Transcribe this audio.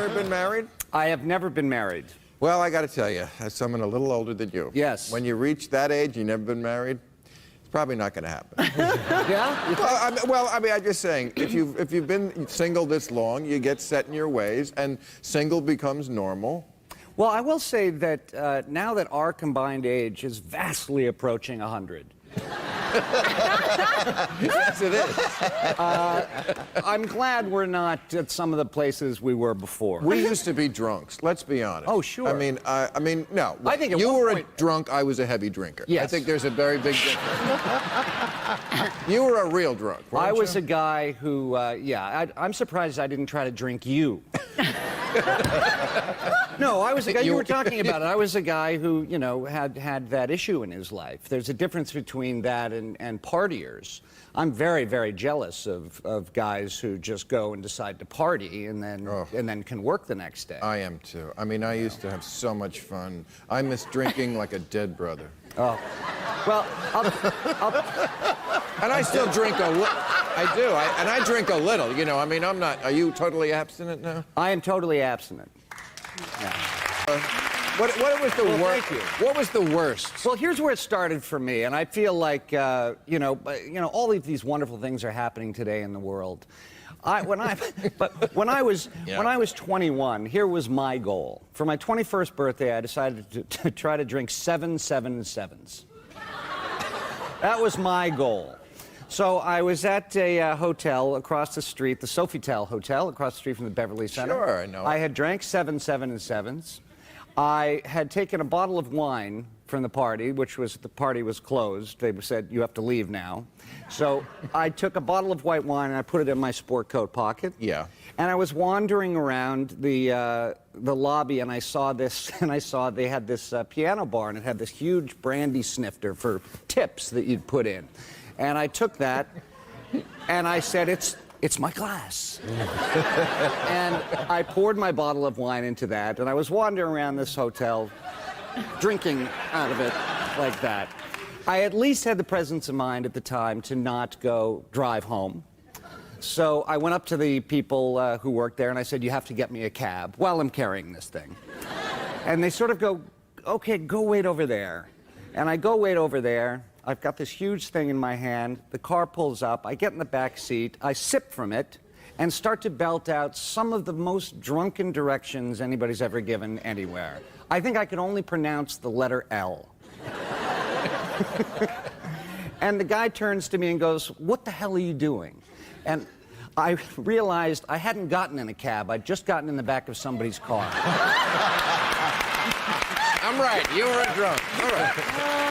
ever been married? I have never been married. Well, I got to tell you, as someone a little older than you. Yes. When you reach that age, you've never been married, it's probably not going to happen. Yeah? I'm just saying, if you've been single this long, you get set in your ways, and single becomes normal. Well, I will say that now that our combined age is vastly approaching 100. Yes, it is. I'm glad we're not at some of the places we were before. We used to be drunks. Let's be honest. Oh, sure. I mean, no. I think at you one were point... a drunk. I was a heavy drinker. Yes. I think there's a very big difference. You were a real drunk. I was you? a guy who, I'm surprised I didn't try to drink you. No, I was a guy, you were talking about it. I was a guy who, you know, had that issue in his life. There's a difference between that and partiers. I'm very, very jealous of guys who just go and decide to party and then can work the next day. I am too. I mean, I used to have so much fun. I miss drinking like a dead brother. Oh. Well, and I still drink a little. I do. And I drink a little, you know. I mean, I'm not. Are you totally abstinent now? I am totally abstinent. Yeah. What was the worst? Thank you. What was the worst? Well, here's where it started for me, and I feel like you know, all of these wonderful things are happening today in the world. When I was 21, here was my goal. For my 21st birthday, I decided to try to drink 7 7-7s. That was my goal. So I was at a hotel across the street, the Sofitel Hotel, across the street from the Beverly Center. Sure, I know. I had drank 7 7-7s. I had taken a bottle of wine from the party, the party was closed. They said, you have to leave now. So I took a bottle of white wine and I put it in my sport coat pocket. Yeah. And I was wandering around the lobby and I saw this, and I saw they had this piano bar and it had this huge brandy snifter for tips that you'd put in. And I took that, and I said, it's my glass. And I poured my bottle of wine into that, and I was wandering around this hotel, drinking out of it like that. I at least had the presence of mind at the time to not go drive home. So I went up to the people who worked there, and I said, you have to get me a cab while I'm carrying this thing. And they sort of go, okay, go wait over there. And I go wait over there. I've got this huge thing in my hand. The car pulls up. I get in the back seat. I sip from it and start to belt out some of the most drunken directions anybody's ever given anywhere. I think I could only pronounce the letter L. And the guy turns to me and goes, what the hell are you doing? And I realized I hadn't gotten in a cab. I'd just gotten in the back of somebody's car. I'm right. You were a drunk. All right.